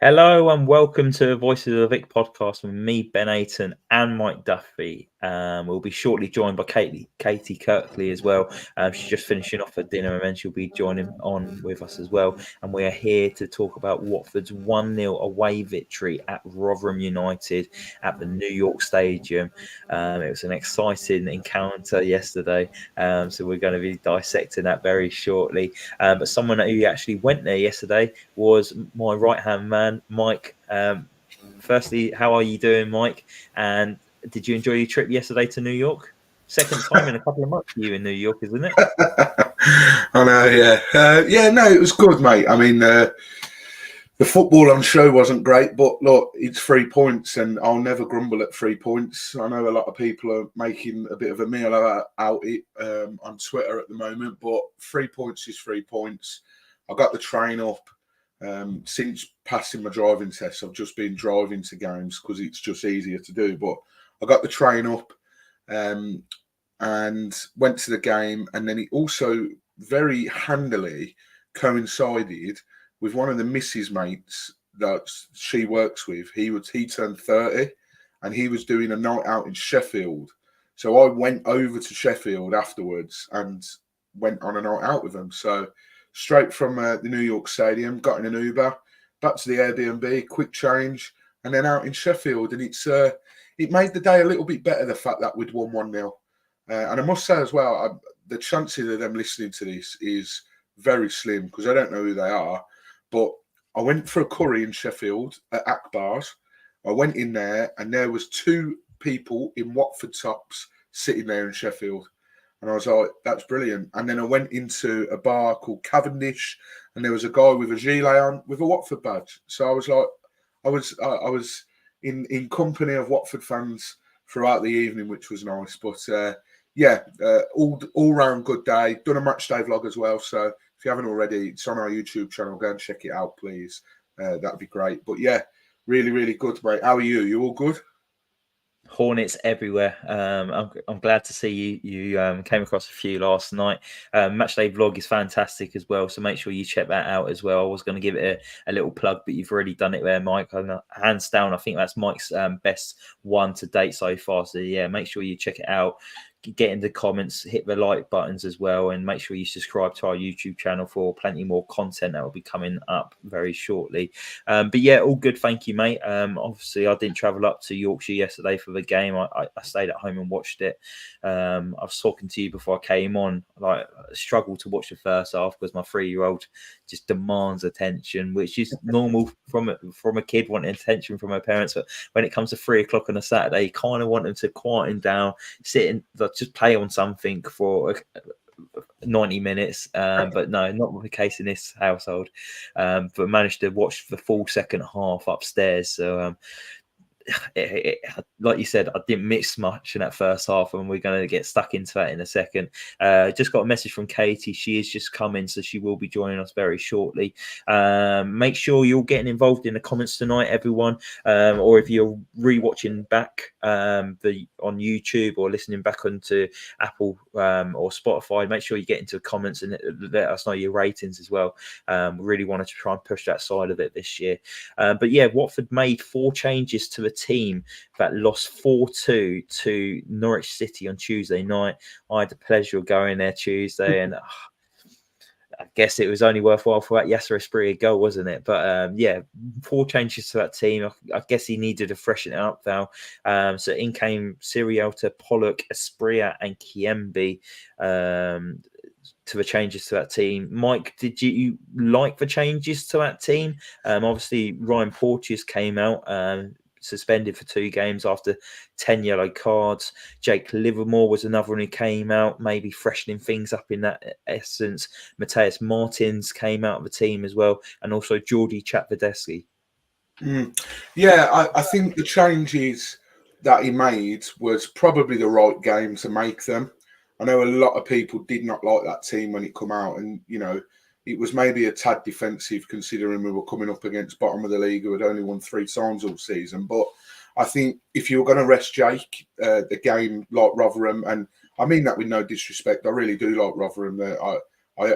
Hello and welcome to Voices of the Vic podcast with me, Ben Aiton, and Mike Duffy. We'll be shortly joined by Caity Kirkley as well. She's just finishing off her dinner and then she'll be joining on with us as well. And we are here to talk about Watford's 1-0 away victory at Rotherham United at the New York Stadium. It was an exciting encounter yesterday, so we're going to be dissecting that very shortly. But someone who actually went there yesterday was my right-hand man, Mike. Firstly, how are you doing, Mike? And did you enjoy your trip yesterday to New York? Second time in a couple of months for you in New York, isn't it? I know, yeah. No, it was good, mate. I mean, the football on show wasn't great, but look, it's 3 points, and I'll never grumble at 3 points. I know a lot of people are making a bit of a meal out it on Twitter at the moment, but 3 points is 3 points. I got the train up. Since passing my driving test, I've just been driving to games because it's just easier to do. But I got the train up and went to the game, and then it also very handily coincided with one of the missus mates that she works with. He turned 30, and he was doing a night out in Sheffield. So I went over to Sheffield afterwards and went on a night out with him. So straight from the New York Stadium, got in an Uber, back to the Airbnb, quick change, and then out in Sheffield. And it made the day a little bit better, the fact that we'd won 1-0. And I must say as well, the chances of them listening to this is very slim because I don't know who they are. But I went for a curry in Sheffield at Akbar's. I went in there and there was 2 people in Watford tops sitting there in Sheffield. And I was like, that's brilliant. And then I went into a bar called Cavendish, and there was a guy with a gilet on with a Watford badge. So I was like, I was in company of Watford fans throughout the evening, which was nice. But all round good day. Done a match day vlog as well. So if you haven't already, it's on our YouTube channel. Go and check it out, please. That'd be great. But yeah, really, really good, mate. How are you? You all good? Hornets everywhere. I'm glad to see you came across a few last night. Matchday vlog is fantastic as well, so make sure you check that out as well. I was going to give it a little plug, but you've already done it there, Mike. Hands down, I think that's Mike's best one to date so far. So yeah, make sure you check it out. Get in the comments, hit the like buttons as well, and make sure you subscribe to our YouTube channel for plenty more content that will be coming up very shortly. But yeah, all good. Thank you, mate. Obviously, I didn't travel up to Yorkshire yesterday for the game. I stayed at home and watched it. I was talking to you before I came on. I struggled to watch the first half because my 3-year-old just demands attention, which is normal from a kid wanting attention from her parents. But when it comes to 3 o'clock on a Saturday, you kind of want them to quieten down, sit just play on something for 90 minutes, but no, not the case in this household. But managed to watch the full second half upstairs. So like you said, I didn't miss much in that first half, and we're going to get stuck into that in a second. Just got a message from Caity. She is just coming, so she will be joining us very shortly. Make sure you're getting involved in the comments tonight, everyone, or if you're rewatching back on YouTube or listening back onto Apple or Spotify, make sure you get into the comments and let us know your ratings as well. We really wanted to try and push that side of it this year. But yeah, Watford made 4 changes to the team that lost 4-2 to Norwich City on Tuesday night. I had the pleasure of going there Tuesday, and I guess it was only worthwhile for that Yasser Asprilla goal, wasn't it? But yeah, 4 changes to that team. I guess he needed to freshen it up, Val. So in came Siriota, Pollock, Asprilla, and Kiembe. To the changes to that team. Mike, did you like the changes to that team? Obviously, Ryan Porteous came out suspended for 2 games after 10 yellow cards. Jake Livermore was another one who came out, maybe freshening things up in that essence. Mateus Martins came out of the team as well, and also Geordie Chatverdeski. Yeah, I think the changes that he made was probably the right game to make them. I know a lot of people did not like that team when it come out, and it was maybe a tad defensive considering we were coming up against bottom of the league who had only won 3 times all season. But I think if you were going to rest Jake, the game like Rotherham, and I mean that with no disrespect, I really do like Rotherham. I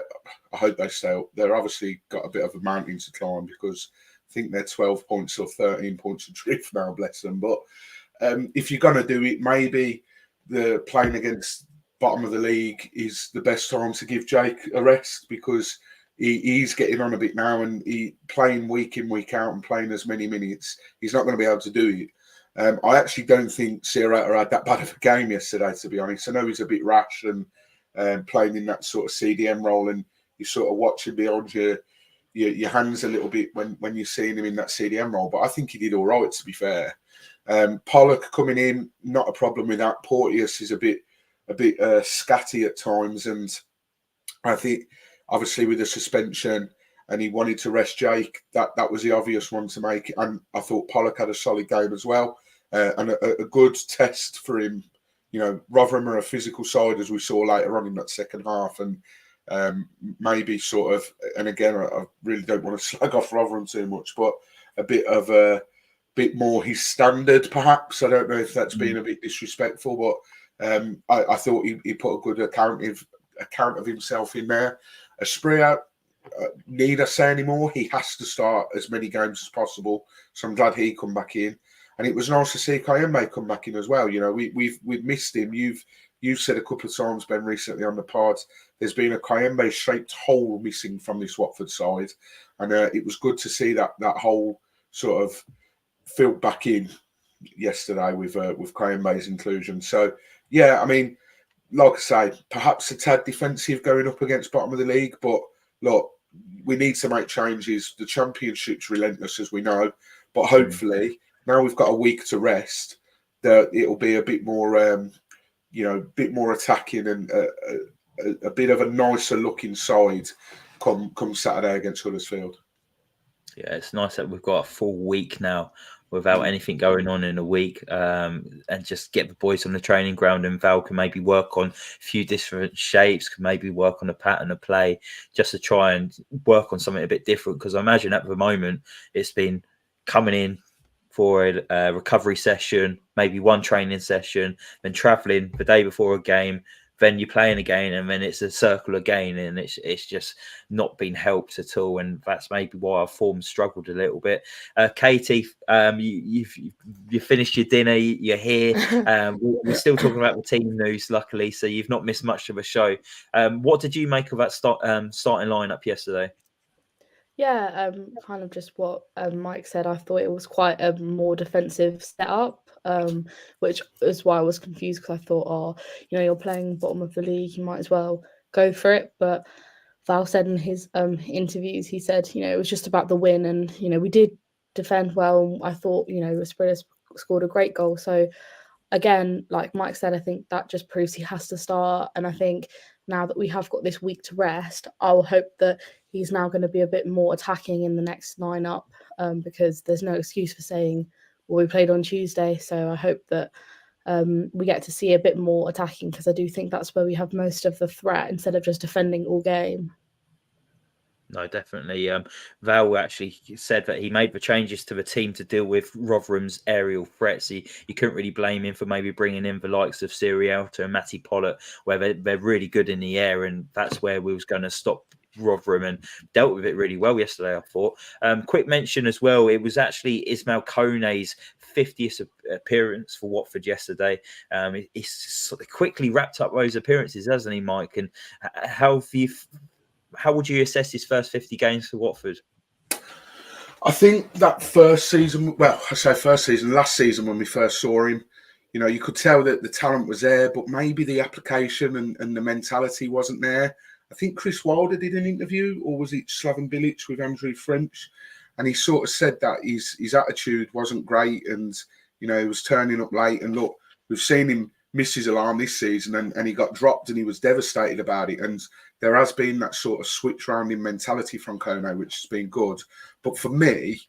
hope they stay up. They're obviously got a bit of a mountain to climb because I think they're 12 points or 13 points adrift now, bless them. But if you're going to do it, maybe the playing against bottom of the league is the best time to give Jake a rest, because he's getting on a bit now, and he playing week in, week out and playing as many minutes, he's not going to be able to do it. I actually don't think Sierra had that bad of a game yesterday, to be honest. I know he's a bit rash and playing in that sort of CDM role, and you're sort of watching beyond your hands a little bit when you're seeing him in that CDM role. But I think he did all right, to be fair. Pollock coming in, not a problem with that. Porteous is a bit scatty at times, and I think obviously with the suspension, and he wanted to rest Jake, that was the obvious one to make. And I thought Pollock had a solid game as well, and a good test for him. You know, Rotherham are a physical side, as we saw later on in that second half, and maybe sort of, and again, I really don't want to slag off Rotherham too much, but a bit more his standard, perhaps. I don't know if that's being a bit disrespectful, but I thought he put a good account of himself in there. Asprilla, need I say anymore? He has to start as many games as possible, so I'm glad he come back in. And it was nice to see Kayembe come back in as well. You know, we've missed him. You've said a couple of times, Ben, recently on the pod, there's been a Kayembe-shaped hole missing from this Watford side, and it was good to see that hole sort of filled back in yesterday with Kayembe's inclusion. So yeah, I mean, like I say, perhaps a tad defensive going up against bottom of the league, but look, we need to make changes. The Championship's relentless, as we know, but hopefully now we've got a week to rest, that it'll be a bit more, bit more attacking and a bit of a nicer looking side come Saturday against Huddersfield. Yeah, it's nice that we've got a full week now without anything going on in a week, and just get the boys on the training ground, and Val can maybe work on a few different shapes, can maybe work on a pattern of play, just to try and work on something a bit different. Because I imagine at the moment it's been coming in for a recovery session, maybe one training session, then traveling the day before a game, then you're playing again, and then it's a circle again, and it's just not been helped at all, and that's maybe why our form struggled a little bit. Caity, you finished your dinner, you're here. We're still talking about the team news, luckily, so you've not missed much of a show. What did you make of that starting lineup yesterday? Yeah, kind of just what Mike said. I thought it was quite a more defensive setup, which is why I was confused, because I thought, you're playing bottom of the league, you might as well go for it. But Val said in his interviews, he said, it was just about the win, and we did defend well. I thought, Asprilla scored a great goal. So again, like Mike said, I think that just proves he has to start. And I think now that we have got this week to rest, I'll hope that he's now going to be a bit more attacking in the next lineup, because there's no excuse for saying, well, we played on Tuesday. So I hope that we get to see a bit more attacking, because I do think that's where we have most of the threat, instead of just defending all game. No, definitely. Val actually said that he made the changes to the team to deal with Rotherham's aerial threats. You couldn't really blame him for maybe bringing in the likes of Sierra and Matty Pollock, where they're really good in the air, and that's where we was going to stop Rotherham, and dealt with it really well yesterday, I thought. Quick mention as well, it was actually Ismail Kone's 50th appearance for Watford yesterday. He's sort of quickly wrapped up those appearances, hasn't he, Mike? And how would you assess his first 50 games for Watford? I think that first season, last season when we first saw him, you could tell that the talent was there, but maybe the application and the mentality wasn't there. I think Chris Wilder did an interview, or was it Slaven Bilic with Andrew French? And he sort of said that his attitude wasn't great, and, he was turning up late. And look, we've seen him miss his alarm this season, and he got dropped, and he was devastated about it. And there has been that sort of switch round in mentality from Kone, which has been good. But for me,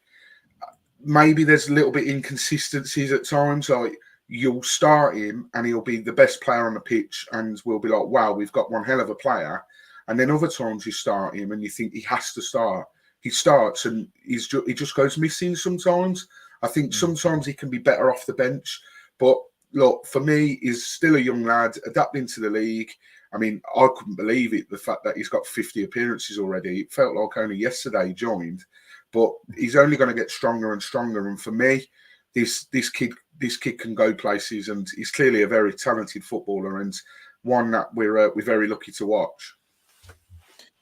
maybe there's a little bit inconsistencies at times. Like, you'll start him and he'll be the best player on the pitch, and we'll be like, wow, we've got one hell of a player. And then other times you start him and you think he has to start. He starts and he just goes missing sometimes. I think sometimes he can be better off the bench. But look, for me, he's still a young lad adapting to the league. I mean, I couldn't believe it, the fact that he's got 50 appearances already. It felt like only yesterday he joined. but he's only going to get stronger and stronger. And for me, this kid can go places, and he's clearly a very talented footballer and one that we're very lucky to watch.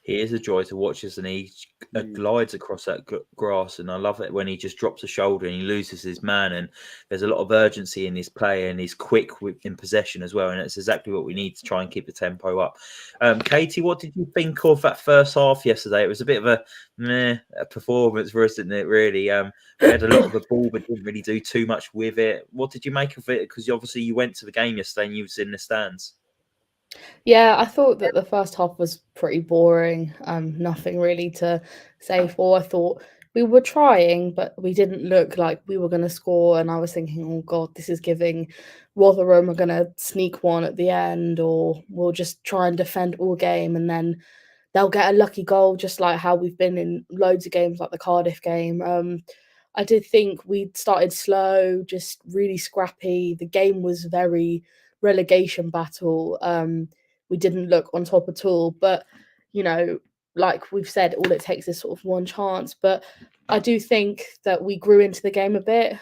He is a joy to watch, isn't he? He glides across that grass, and I love it when he just drops a shoulder and he loses his man. And there's a lot of urgency in his play, and he's quick in possession as well. And it's exactly what we need to try and keep the tempo up. Caity, what did you think of that first half yesterday? It was a bit of a performance for us, didn't it? Really, we had a lot of the ball, but didn't really do too much with it. What did you make of it? Because obviously you went to the game yesterday and you was in the stands. Yeah, I thought that the first half was pretty boring. Nothing really to say for. I thought we were trying, but we didn't look like we were going to score. And I was thinking, oh God, this is giving Rotherham are going to sneak one at the end, or we'll just try and defend all game, and then they'll get a lucky goal, just like how we've been in loads of games, like the Cardiff game. I did think we started slow, just really scrappy. The game was very relegation battle. We didn't look on top at all, but like we've said, all it takes is sort of one chance. But I do think that we grew into the game a bit.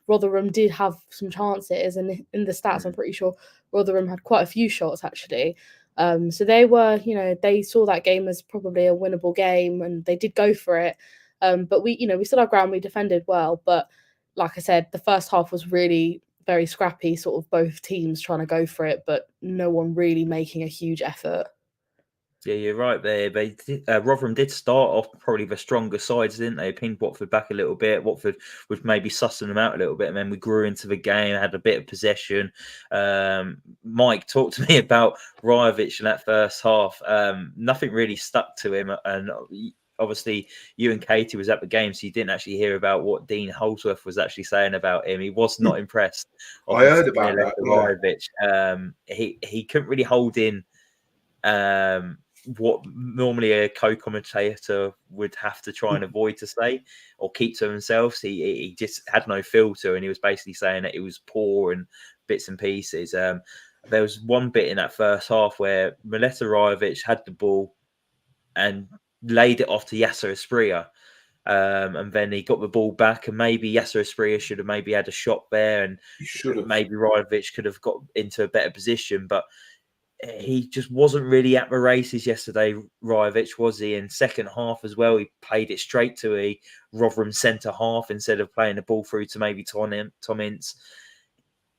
Rotherham did have some chances, and in the stats, I'm pretty sure Rotherham had quite a few shots actually. So they were, they saw that game as probably a winnable game, and they did go for it. But we stood our ground, we defended well. But like I said, the first half was really very scrappy, sort of both teams trying to go for it, but no one really making a huge effort. Yeah, you're right there. Rotherham did start off probably the stronger sides, didn't they? Pinned Watford back a little bit. Watford was maybe sussing them out a little bit, and then we grew into the game, had a bit of possession. Mike, talk to me about Ryovic in that first half. Nothing really stuck to him, and obviously you and Caity was at the game, so you didn't actually hear about what Dean Holdsworth was actually saying about him. He was not impressed. I heard about that. Ryovic. He couldn't really hold in what normally a co-commentator would have to try and avoid to say or keep to themselves. He just had no filter, and he was basically saying that it was poor and bits and pieces. There was one bit in that first half where Mileta Ryovic had the ball and laid it off to Yasser Asprilla. And then he got the ball back, and maybe Yasser Asprilla should have maybe had a shot there, and maybe Ryovic could have got into a better position, but he just wasn't really at the races yesterday, Ryovic, was he? In second half as well, he played it straight to a Rotherham centre half instead of playing the ball through to maybe Tom Ince.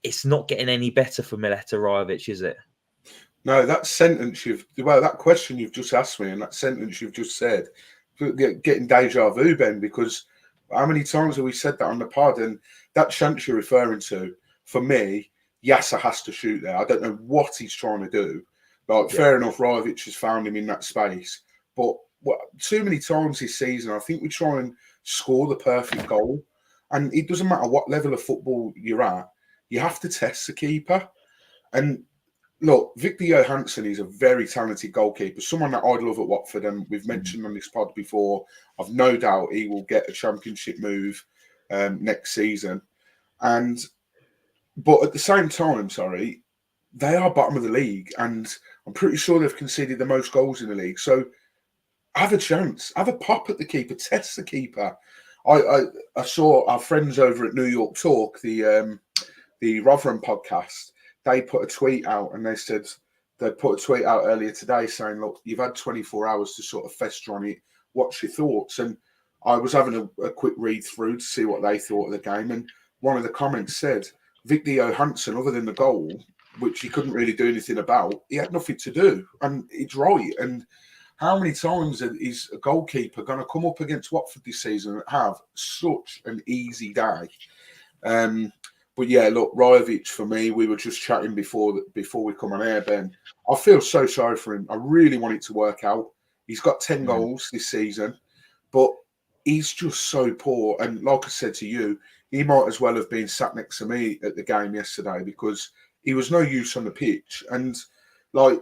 It's not getting any better for Mileta Ryovic, is it? No, that question you've just asked me and that sentence you've just said, getting deja vu, Ben, because how many times have we said that on the pod? And that chance you're referring to, for me, Yasser has to shoot there. I don't know what he's trying to do. Fair enough, Ryovic has found him in that space. But too many times this season, I think we try and score the perfect goal. And it doesn't matter what level of football you're at, you have to test the keeper. And look, Victor Johansson is a very talented goalkeeper, someone that I'd love at Watford, and we've mentioned on this pod before. I've no doubt he will get a championship move next season. But at the same time, they are bottom of the league, and I'm pretty sure they've conceded the most goals in the league. So have a chance, have a pop at the keeper, test the keeper. I saw our friends over at New York Talk, the Rotherham podcast. They put a tweet out, and they said they put a tweet out earlier today saying, "Look, you've had 24 hours to sort of fester on it. What's your thoughts?" And I was having a quick read through to see what they thought of the game, and one of the comments said, Victor Johansson, other than the goal, which he couldn't really do anything about, he had nothing to do. And it's right. And how many times is a goalkeeper going to come up against Watford this season and have such an easy day? But yeah, look, Ryovic, for me, we were just chatting before we come on air, Ben. I feel so sorry for him. I really want it to work out. He's got 10 goals this season, but he's just so poor. And like I said to you, he might as well have been sat next to me at the game yesterday because he was no use on the pitch. And like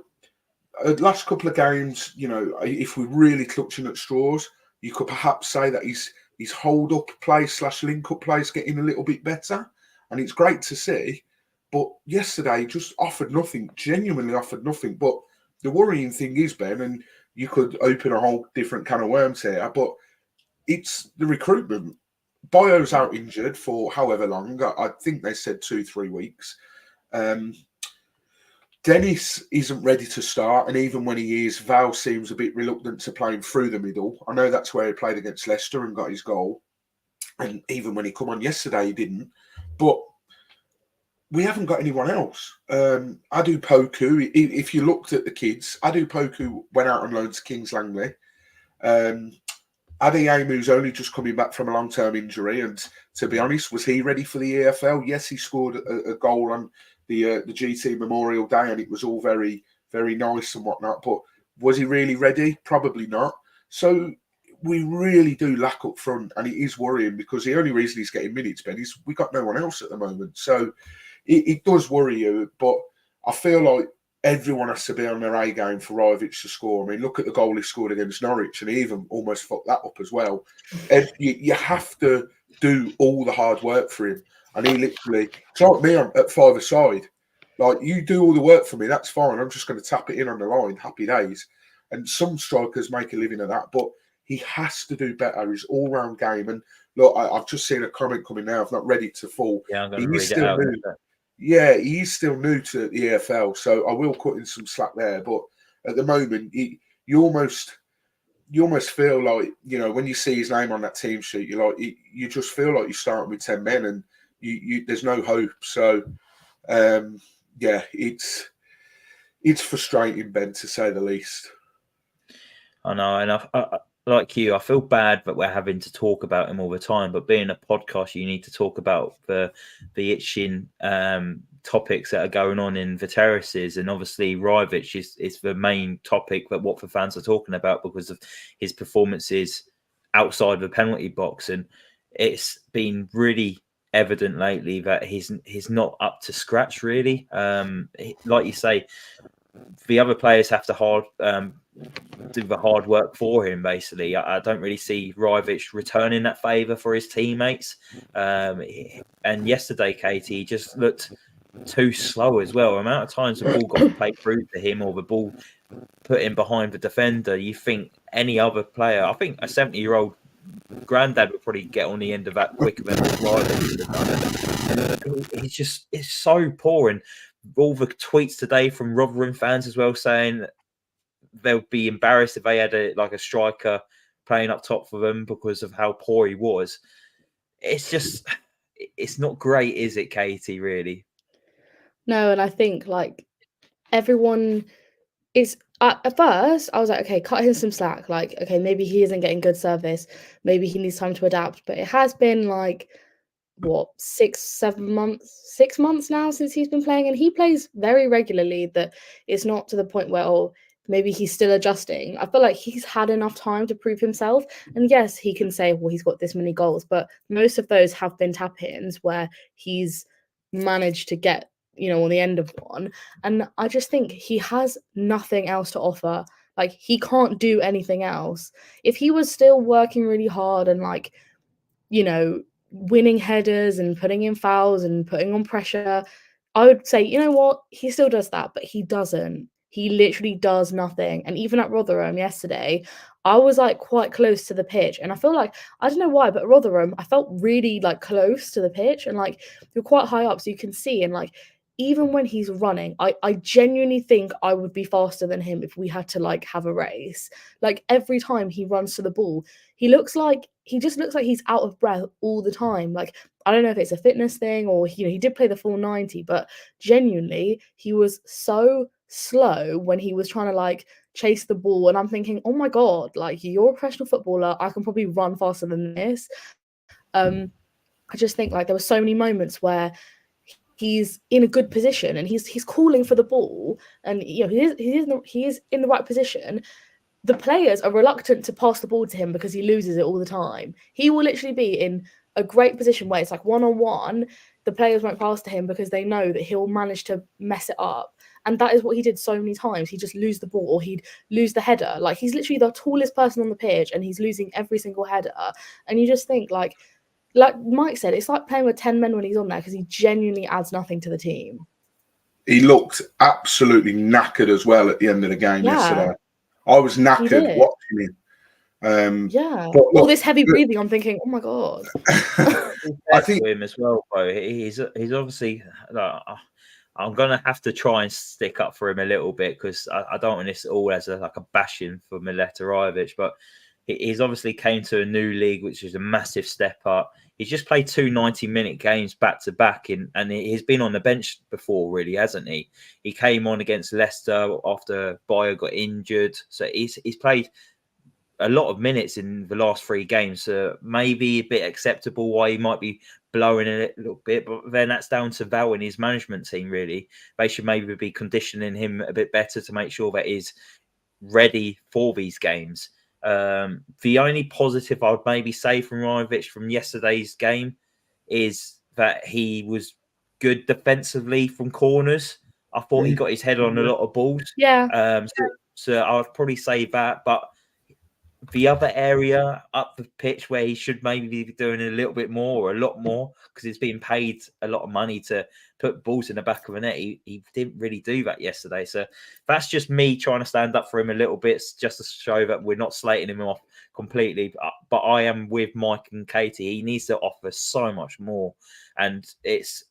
the last couple of games, if we're really clutching at straws, you could perhaps say that his hold-up play / link-up play is getting a little bit better. And it's great to see. But yesterday, he just offered nothing, genuinely offered nothing. But the worrying thing is, Ben, and you could open a whole different can of worms here, but it's the recruitment. Bio's out injured for however long. I think they said 2-3 weeks. Dennis isn't ready to start, and even when he is, Val seems a bit reluctant to play him through the middle. I know that's where he played against Leicester and got his goal, and even when he come on yesterday, he didn't. But we haven't got anyone else. Adu Poku, if you looked at the kids, Adu Poku went out on loan to Kings Langley. Adeyemu's only just coming back from a long-term injury, and to be honest, was he ready for the EFL? Yes, he scored a goal on the GT Memorial Day, and it was all very, very nice and whatnot. But was he really ready? Probably not. So we really do lack up front, and it is worrying because the only reason he's getting minutes, Ben, is we got no one else at the moment. So it does worry you, but I feel like everyone has to be on their A game for Rajvic to score. I mean, look at the goal he scored against Norwich, and he even almost fucked that up as well. And you have to do all the hard work for him. And he literally, it's like me at five-a-side. Like, you do all the work for me, that's fine. I'm just going to tap it in on the line, happy days. And some strikers make a living of that, but he has to do better. His all-round game. And look, I've just seen a comment coming now. I've not read it to full. Yeah, I'm going to read it out. Yeah, he is still new to the EFL, so I will cut in some slack there. But at the moment, you almost feel like, you know, when you see his name on that team sheet, you just feel like you're starting with 10 men, and there's no hope. So, yeah, it's frustrating, Ben, to say the least. I know, and I like you, I feel bad that we're having to talk about him all the time. But being a podcast, you need to talk about the itching topics that are going on in the terraces, and obviously Rajvic is the main topic that Watford fans are talking about because of his performances outside the penalty box, and it's been really evident lately that he's not up to scratch really. Like you say, the other players have to do the hard work for him. Basically, I don't really see Rajvic returning that favour for his teammates. And yesterday, Caity, just looked too slow as well. The amount of times the ball got played through to him or the ball put in behind the defender, you think any other player, I think a 70-year-old granddad would probably get on the end of that quicker than Rajvic. It's so poor. And all the tweets today from Rotherham fans as well saying they'll be embarrassed if they had a striker playing up top for them because of how poor he was. It's not great, is it, Caity, really? No, and I think like everyone is at first I was like, okay, cut him some slack. Like, okay, maybe he isn't getting good service. Maybe he needs time to adapt. But it has been like, what, 6 months now since he's been playing, and he plays very regularly that it's not to the point where, oh, maybe he's still adjusting. I feel like he's had enough time to prove himself. And yes, he can say, well, he's got this many goals, but most of those have been tap-ins where he's managed to get, on the end of one. And I just think he has nothing else to offer. Like, he can't do anything else. If he was still working really hard and winning headers and putting in fouls and putting on pressure, I would say, you know what, he still does that, but he doesn't. He literally does nothing. And even at Rotherham yesterday, I was like quite close to the pitch, and I feel like, I don't know why, but Rotherham, I felt really like close to the pitch, and like you're quite high up so you can see, and like even when he's running, I genuinely think I would be faster than him if we had to like have a race. Like every time he runs to the ball, he just looks like he's out of breath all the time. Like, I don't know if it's a fitness thing or, he did play the full 90, but genuinely he was so slow when he was trying to like chase the ball. And I'm thinking, oh my God, like you're a professional footballer. I can probably run faster than this. I just think like there were so many moments where he's in a good position and he's calling for the ball, and he is in the right position. The players are reluctant to pass the ball to him because he loses it all the time. He will literally be in a great position where it's like one-on-one. The players won't pass to him because they know that he'll manage to mess it up. And that is what he did so many times. He'd just lose the ball or he'd lose the header. Like, he's literally the tallest person on the pitch and he's losing every single header. And you just think like Mike said, it's like playing with 10 men when he's on there because he genuinely adds nothing to the team. He looked absolutely knackered as well at the end of the game yesterday. I was knackered watching him. Yeah. But All look, this heavy breathing, I'm thinking, oh my God. I think to him as well, though. He's obviously. I'm gonna have to try and stick up for him a little bit because I don't want this all as like a bashing for Miletarevic, but he's obviously came to a new league, which is a massive step up. He's just played 2 90-minute games back to back, and he's been on the bench before, really, hasn't he? He came on against Leicester after Bayer got injured, so he's played a lot of minutes in the last 3 games. So maybe a bit acceptable why he might be blowing a little bit, but then that's down to Val and his management team, really. They should maybe be conditioning him a bit better to make sure that he's ready for these games. The only positive I would maybe say from Rajovic from yesterday's game is that he was good defensively from corners. I thought he got his head on a lot of balls. Yeah. So I would probably say that, but the other area up the pitch where he should maybe be doing a little bit more or a lot more because he's being paid a lot of money to put balls in the back of the net. He didn't really do that yesterday. So that's just me trying to stand up for him a little bit just to show that we're not slating him off completely. But I am with Mike and Caity. He needs to offer so much more. And it's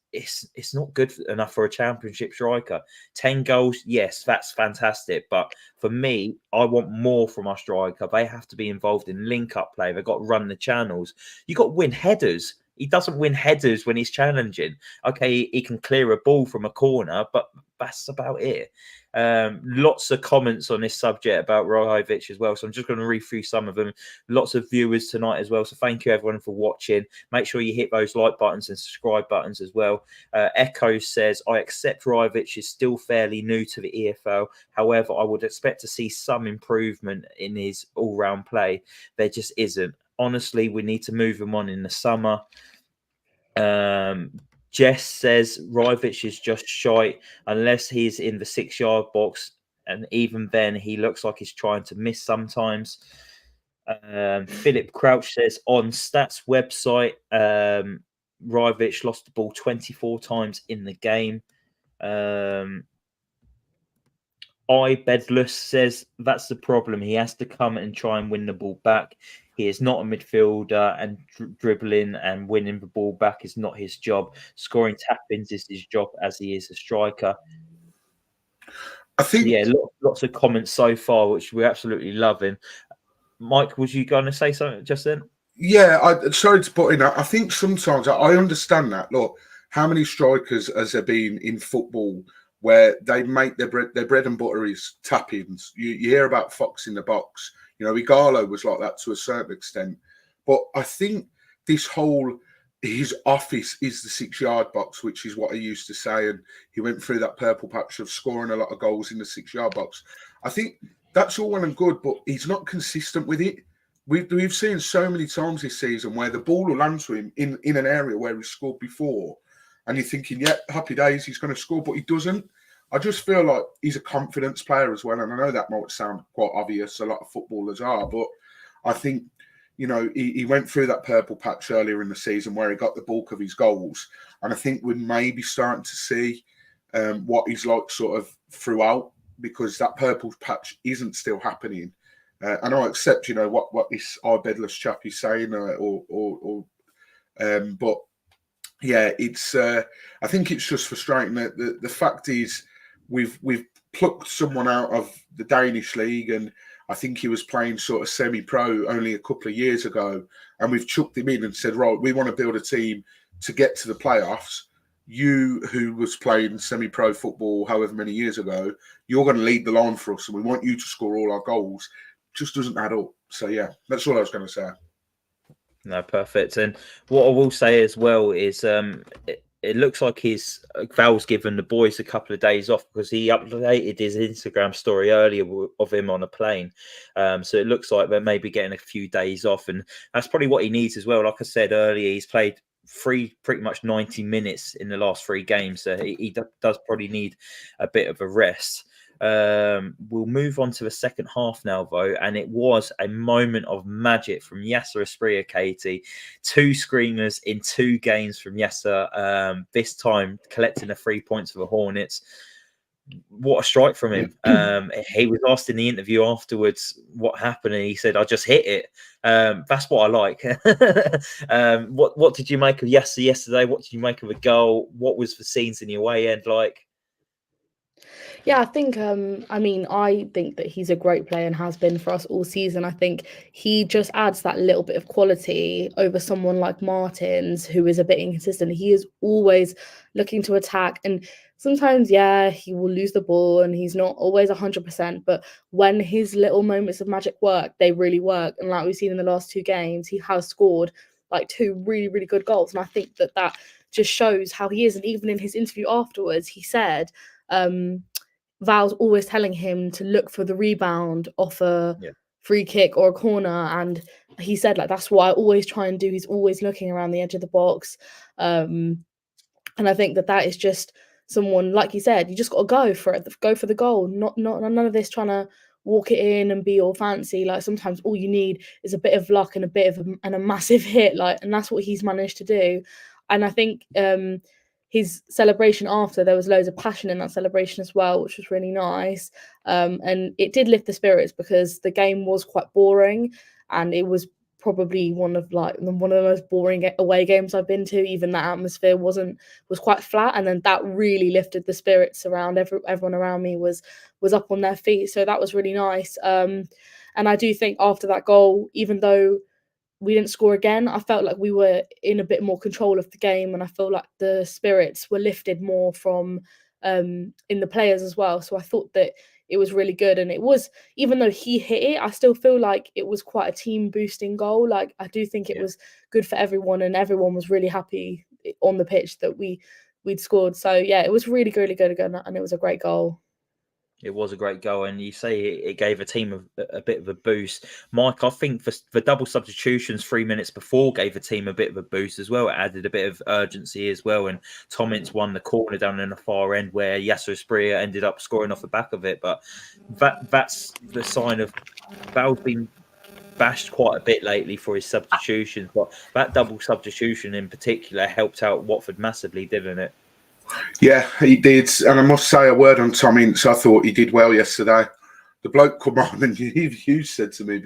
not good enough for a championship striker. 10 goals, yes, that's fantastic. But for me, I want more from our striker. They have to be involved in link-up play. They've got to run the channels. You've got to win headers. He doesn't win headers when he's challenging. Okay, he can clear a ball from a corner, but that's about it. Lots of comments on this subject about Rajovic as well. So I'm just going to read through some of them. Lots of viewers tonight as well. So thank you everyone for watching. Make sure you hit those like buttons and subscribe buttons as well. Echo says, I accept Rajovic is still fairly new to the EFL. However, I would expect to see some improvement in his all-round play. There just isn't. Honestly, we need to move him on in the summer. Jess says Rajovic is just shite unless he's in the 6-yard box, and even then he looks like he's trying to miss sometimes. Philip Crouch says on Stats website, Rajovic lost the ball 24 times in the game. Bedless says that's the problem. He has to come and try and win the ball back. He is not a midfielder, and dribbling and winning the ball back is not his job. Scoring tap-ins is his job as he is a striker. I think, yeah, lots of comments so far, which we're absolutely loving. Mike, was you going to say something just then? Yeah, sorry to put in that. I think sometimes I understand that. Look, how many strikers has there been in football where they make their bread and butter is tap-ins? You hear about Fox in the box. You know, Igalo was like that to a certain extent. But I think this whole, his office is the 6-yard box, which is what he used to say. And he went through that purple patch of scoring a lot of goals in the 6-yard box. I think that's all well and good, but he's not consistent with it. We've seen so many times this season where the ball will land to him in an area where he scored before. And you're thinking, yeah, happy days, he's going to score, but he doesn't. I just feel like he's a confidence player as well. And I know that might sound quite obvious, a lot of footballers are, but I think, you know, he went through that purple patch earlier in the season where he got the bulk of his goals. And I think we're maybe starting to see what he's like sort of throughout, because that purple patch isn't still happening. And I accept, you know, what this Bedless chap is saying, but yeah, it's. I think it's just frustrating that the fact is we've plucked someone out of the Danish league, and I think he was playing sort of semi-pro only a couple of years ago, and we've chucked him in and said, right, we want to build a team to get to the playoffs. You, who was playing semi-pro football however many years ago, you're going to lead the line for us, and we want you to score all our goals. Just doesn't add up. So yeah, that's all I was going to say. No, perfect. And what I will say as well is it looks like Val's given the boys a couple of days off, because he updated his Instagram story earlier of him on a plane. So it looks like they're maybe getting a few days off, and that's probably what he needs as well. Like I said earlier, he's played pretty much 90 minutes in the last 3 games, so he does probably need a bit of a rest. We'll move on to the second half now, though, and it was a moment of magic from Yasser Asprilla, Caity. 2 screamers in 2 games from Yasser, this time collecting the 3 points for the Hornets. what a strike from him. He was asked in the interview afterwards what happened, and he said, "I just hit it." That's what I like. What did you make of yesterday? What did you make of a goal? What was the scenes in the away end like? Yeah, I think I think that he's a great player and has been for us all season. I think he just adds that little bit of quality over someone like Martins, who is a bit inconsistent. He is always looking to attack, and sometimes, yeah, he will lose the ball and he's not always 100%, but when his little moments of magic work, they really work. And like we've seen in the last 2 games, he has scored like 2 really, really good goals. And I think that just shows how he is. And even in his interview afterwards, he said, Val's always telling him to look for the rebound off a free kick or a corner, and he said like that's what I always try and do. He's always looking around the edge of the box, and I think that is just someone, like you said, you just got to go for it, go for the goal. Not none of this trying to walk it in and be all fancy. Like sometimes all you need is a bit of luck and a massive hit, like, and that's what he's managed to do. And I think his celebration after, there was loads of passion in that celebration as well, which was really nice. And it did lift the spirits because the game was quite boring, and it was probably one of the most boring away games I've been to. Even that atmosphere was quite flat, and then that really lifted the spirits around everyone around me was up on their feet. So that was really nice. And I do think after that goal, even though we didn't score again, I felt like we were in a bit more control of the game, and I feel like the spirits were lifted more from in the players as well. So I thought that it was really good, and it was, even though he hit it, I still feel like it was quite a team boosting goal. Like I do think it was good for everyone, and everyone was really happy on the pitch that we'd scored. So yeah, it was really, really good again, and it was a great goal. It was a great goal, and you say it gave a team a bit of a boost. Mike, I think the double substitutions 3 minutes before gave a team a bit of a boost as well. It added a bit of urgency as well, and Tomins won the corner down in the far end where Yasser Asprilla ended up scoring off the back of it. But that's the sign of Val's been bashed quite a bit lately for his substitutions, but that double substitution in particular helped out Watford massively, didn't it? Yeah, he did. And I must say a word on Tom Ince. I thought he did well yesterday. The bloke come on, and you said to me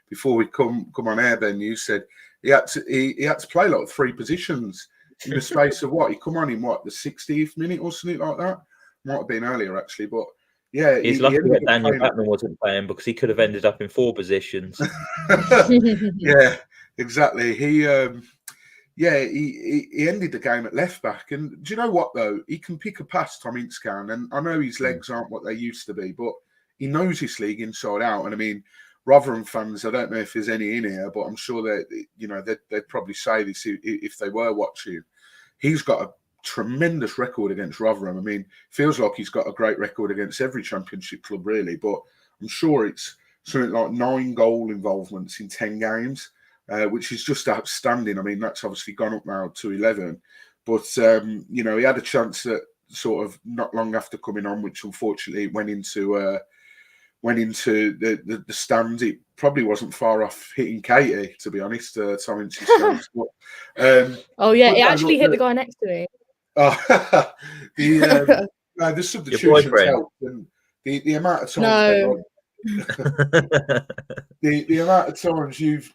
before we come on air, Ben, you said he had to play like 3 positions in the space of what? He come on in what, the 60th minute or something like that? Might have been earlier actually, but yeah. He's lucky that Daniel Batman wasn't playing, because he could have ended up in 4 positions. Yeah, exactly. He ended the game at left back. And do you know what, though? He can pick a pass, Tom Ince can. And I know his legs aren't what they used to be, but he knows this league inside out. And I mean, Rotherham fans, I don't know if there's any in here, but I'm sure that they'd probably say this if they were watching. He's got a tremendous record against Rotherham. I mean, feels like he's got a great record against every Championship club, really. But I'm sure it's something like 9 goal involvements in 10 games. Which is just outstanding. I mean, that's obviously gone up now to 11. But, he had a chance that sort of not long after coming on, which unfortunately went into the stands. It probably wasn't far off hitting Caity, to be honest, Tom Ince's chance. It actually hit the guy next to me. The substitutions helped. And the amount of times... the amount of times you've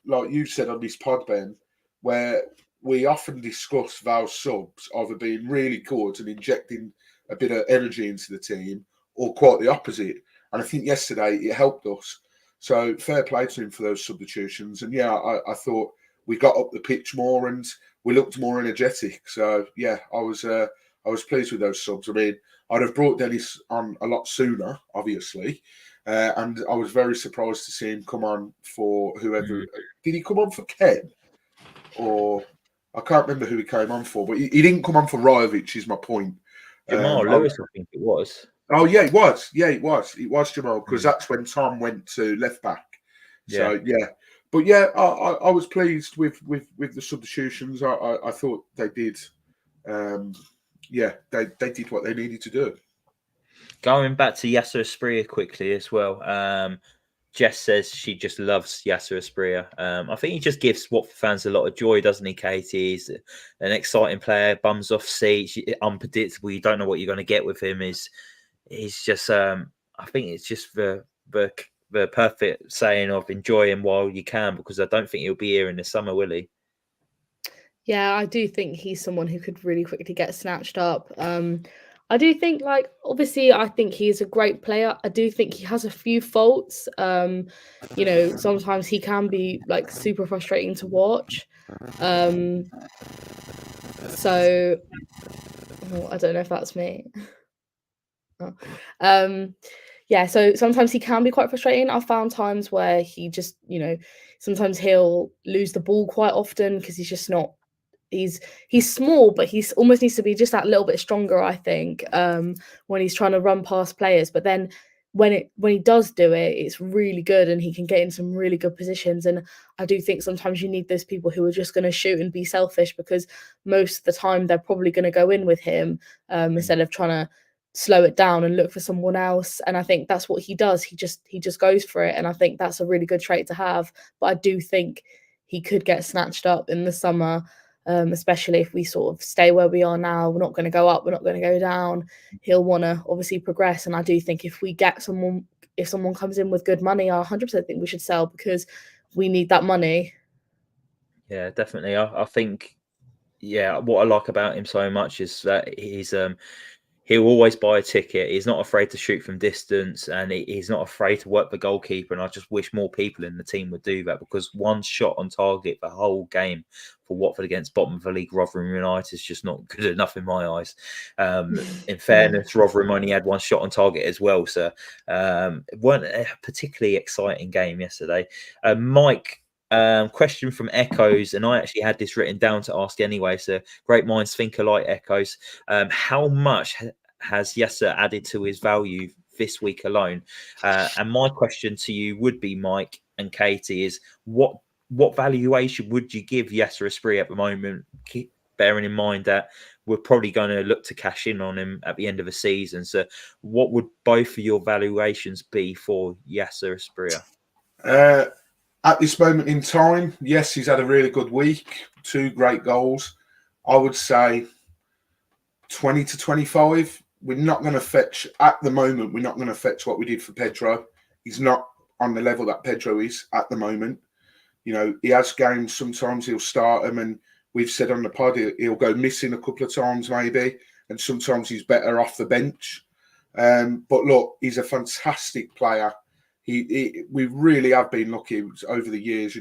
said on this pod, Ben, where we often discuss Val's subs either being really good and injecting a bit of energy into the team, or quite the opposite. And I think yesterday it helped us. So fair play to him for those substitutions. And yeah, I thought we got up the pitch more and we looked more energetic. So yeah, I was pleased with those subs. I mean, I'd have brought Dennis on a lot sooner, obviously. And I was very surprised to see him come on for whoever. Did he come on for Ken? Or I can't remember who he came on for, but he didn't come on for Rajovic, is my point. Jamal Lewis, I think it was. Oh, yeah, it was. Yeah, it was. It was Jamal, because that's when Tom went to left back. So, yeah. But, yeah, I was pleased with the substitutions. I thought they did. They did what they needed to do. Going back to Yasser Asprilla quickly as well. Jess says she just loves Yasser Asprilla. I think he just gives Watford fans a lot of joy, doesn't he, Caity? He's an exciting player, bums off seats, unpredictable. You don't know what you're going to get with him. he's just I think it's just the perfect saying of enjoy him while you can, because I don't think he'll be here in the summer, will he? Yeah, I do think he's someone who could really quickly get snatched up. I do think, like, obviously, I think he's a great player. I do think he has a few faults. Sometimes he can be like super frustrating to watch. So I don't know if that's me. Yeah, so sometimes he can be quite frustrating. I've found times where he just, sometimes he'll lose the ball quite often because he's just not. He's small, but he's almost needs to be just that little bit stronger, I think, when he's trying to run past players. But then when he does do it, it's really good, and he can get in some really good positions. And I do think sometimes you need those people who are just going to shoot and be selfish, because most of the time they're probably going to go in with him instead of trying to slow it down and look for someone else. And I think that's what he does. He just goes for it, and I think that's a really good trait to have. But I do think he could get snatched up in the summer. Especially if we sort of stay where we are now. We're not going to go up, we're not going to go down. He'll want to obviously progress. And I do think if someone comes in with good money, I 100% think we should sell, because we need that money. Yeah, definitely. I think, what I like about him so much is that he'll always buy a ticket. He's not afraid to shoot from distance, and he's not afraid to work the goalkeeper. And I just wish more people in the team would do that, because one shot on target the whole game for Watford against bottom of the league Rotherham United is just not good enough in my eyes. In fairness, Rotherham only had one shot on target as well, so it weren't a particularly exciting game yesterday. Mike, question from Echoes, and I actually had this written down to ask anyway, so great minds think alike, Echoes. How much has Yasser added to his value this week alone? And my question to you would be, Mike and Caity, is what valuation would you give Yasser Asprilla at the moment, bearing in mind that we're probably going to look to cash in on him at the end of the season? So what would both of your valuations be for Yasser Asprilla? At this moment in time, yes, he's had a really good week, 2 great goals. I would say 20 to 25. We're not going to fetch, at the moment, we're not going to fetch what we did for Pedro. He's not on the level that Pedro is at the moment. He has games, sometimes he'll start them, and we've said on the pod he'll go missing a couple of times maybe, and sometimes he's better off the bench. But look, he's a fantastic player. We really have been lucky over the years,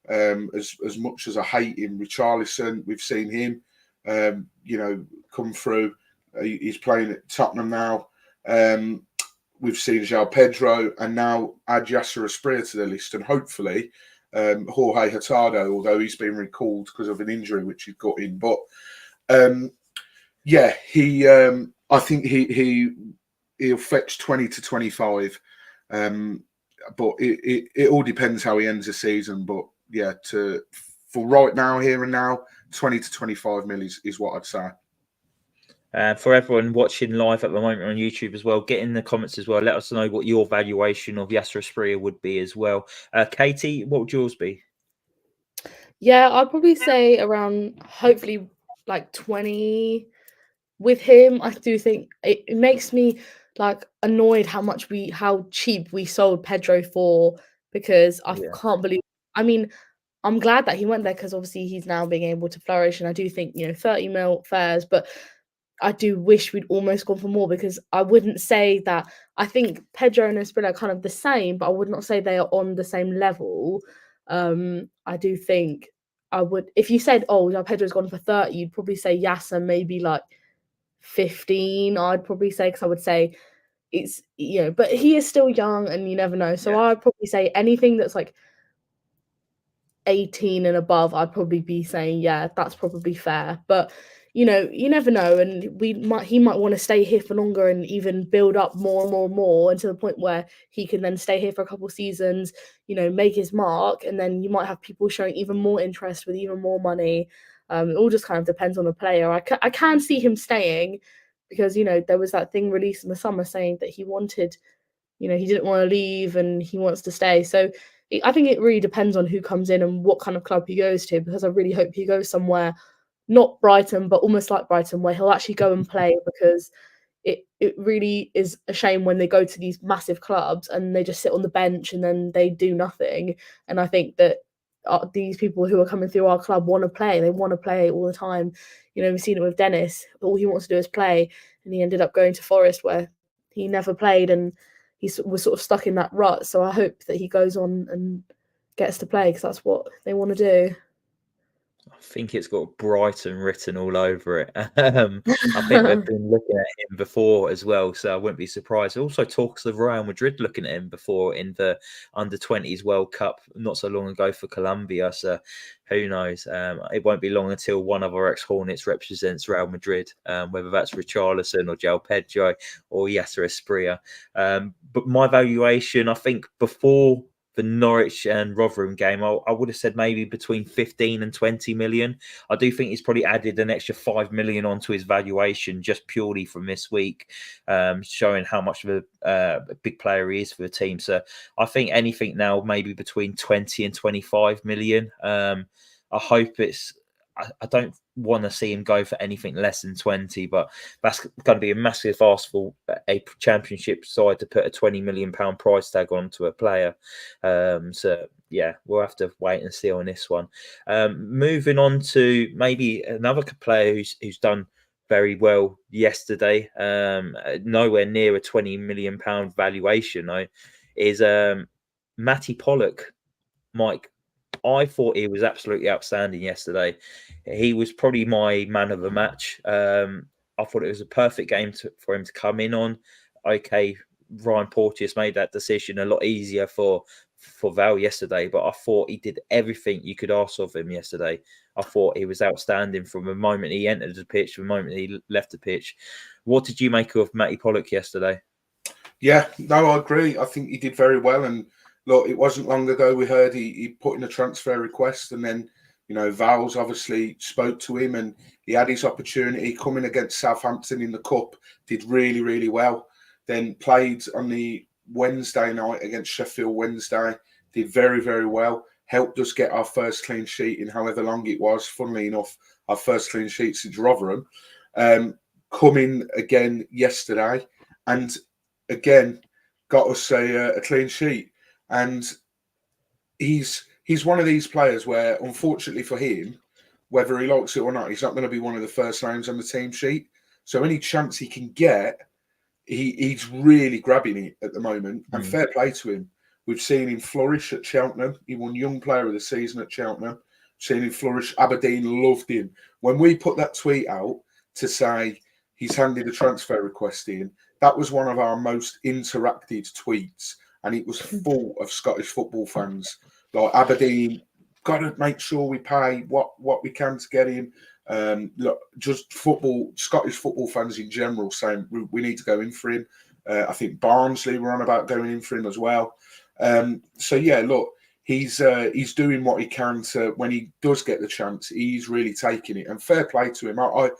as much as I hate him, Richarlison, we've seen him, come through. He's playing at Tottenham now. We've seen João Pedro, and now add Yasser Asprilla to the list, and hopefully Jorge Hurtado, although he's been recalled because of an injury which he got in. But I think he'll fetch 20 to 25. But it all depends how he ends the season. But yeah, for right now, here and now, 20 to 25 mil is what I'd say. For everyone watching live at the moment on YouTube as well, get in the comments as well. Let us know what your valuation of Yasser Asprilla would be as well. Caity, what would yours be? Yeah, I'd probably say around, hopefully, like 20 with him. I do think it makes me like annoyed how cheap we sold Pedro for, because I can't believe. I mean, I'm glad that he went there, because obviously he's now being able to flourish, and I do think 30 mil fares, but I do wish we'd almost gone for more, because I wouldn't say that. I think Pedro and Asprilla are kind of the same, but I would not say they are on the same level. I do think I would, if you said, oh, now Pedro's gone for 30, you'd probably say Yasser maybe like 15, I'd probably say, because I would say it's, but he is still young and you never know. So I'd probably say anything that's like 18 and above, I'd probably be saying, yeah, that's probably fair. But you never know, and he might want to stay here for longer and even build up more and more and more, and to the point where he can then stay here for a couple of seasons, make his mark, and then you might have people showing even more interest with even more money. It all just kind of depends on the player. I can see him staying, because there was that thing released in the summer saying that he wanted, he didn't want to leave and he wants to stay. So I think it really depends on who comes in and what kind of club he goes to, because I really hope he goes somewhere, not Brighton, but almost like Brighton, where he'll actually go and play, because it really is a shame when they go to these massive clubs and they just sit on the bench and then they do nothing. And I think that these people who are coming through our club want to play. They want to play all the time. We've seen it with Dennis. All he wants to do is play, and he ended up going to Forest where he never played, and he was sort of stuck in that rut. So I hope that he goes on and gets to play, because that's what they want to do. I think it's got Brighton written all over it. I think they've been looking at him before as well, so I wouldn't be surprised. Also, talks of Real Madrid looking at him before in the Under-20s World Cup not so long ago for Colombia. So who knows? It won't be long until one of our ex-Hornets represents Real Madrid, whether that's Richarlison or João Pedro or Yasser Asprilla. But my valuation, I think, before the Norwich and Rotherham game, I would have said maybe between 15 and 20 million. I do think he's probably added an extra 5 million onto his valuation just purely from this week, showing how much of a big player he is for the team. So I think anything now maybe between 20 and 25 million. I hope it's... I don't want to see him go for anything less than 20, but that's going to be a massive ask for a championship side to put a £20 million price tag onto a player. So yeah, we'll have to wait and see on this one. Moving on to maybe another player who's done very well yesterday, nowhere near a £20 million valuation though, is Matty Pollock. Mike, I thought he was absolutely outstanding yesterday. He was probably my man of the match. I thought it was a perfect game for him to come in on. Okay, Ryan Porteous made that decision a lot easier for Val yesterday, but I thought he did everything you could ask of him yesterday. I thought he was outstanding from the moment he entered the pitch, from the moment he left the pitch. What did you make of Matty Pollock yesterday? Yeah, no, I agree. I think he did very well. And look, it wasn't long ago we heard he put in a transfer request, and then, Val's obviously spoke to him and he had his opportunity coming against Southampton in the Cup, did really, really well. Then played on the Wednesday night against Sheffield Wednesday, did very, very well. Helped us get our first clean sheet in however long it was. Funnily enough, our first clean sheet since Rotherham. Coming again yesterday and again got us a clean sheet. And he's one of these players where, unfortunately for him, whether he likes it or not, he's not going to be one of the first names on the team sheet. So any chance he can get, he's really grabbing it at the moment. And fair play to him. We've seen him flourish at Cheltenham. He won Young Player of the Season at Cheltenham. Seen him flourish. Aberdeen loved him. When we put that tweet out to say he's handed a transfer request in, that was one of our most interacted tweets. And it was full of Scottish football fans. Like, Aberdeen, got to make sure we pay what we can to get him. Look, just Scottish football fans in general saying we need to go in for him. I think Barnsley were on about going in for him as well. So yeah, look, he's doing what he can to, when he does get the chance, he's really taking it. And fair play to him. I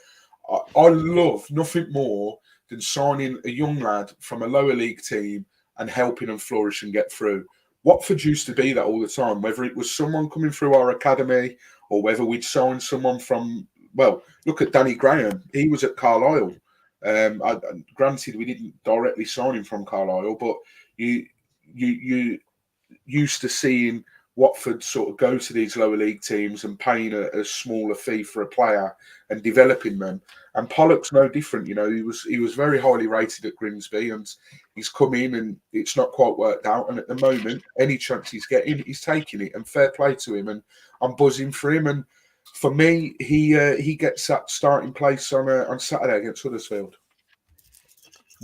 love nothing more than signing a young lad from a lower league team and helping them flourish and get through. Watford used to be that all the time, whether it was someone coming through our academy or whether we'd sign someone from, well, look at Danny Graham. He was at Carlisle. Granted, we didn't directly sign him from Carlisle, but you used to seeing Watford sort of go to these lower league teams and paying a smaller fee for a player and developing them. And Pollock's no different. He was very highly rated at Grimsby, and he's come in and it's not quite worked out. And at the moment, any chance he's getting, he's taking it. And fair play to him. And I'm buzzing for him. And for me, he gets that starting place on Saturday against Huddersfield.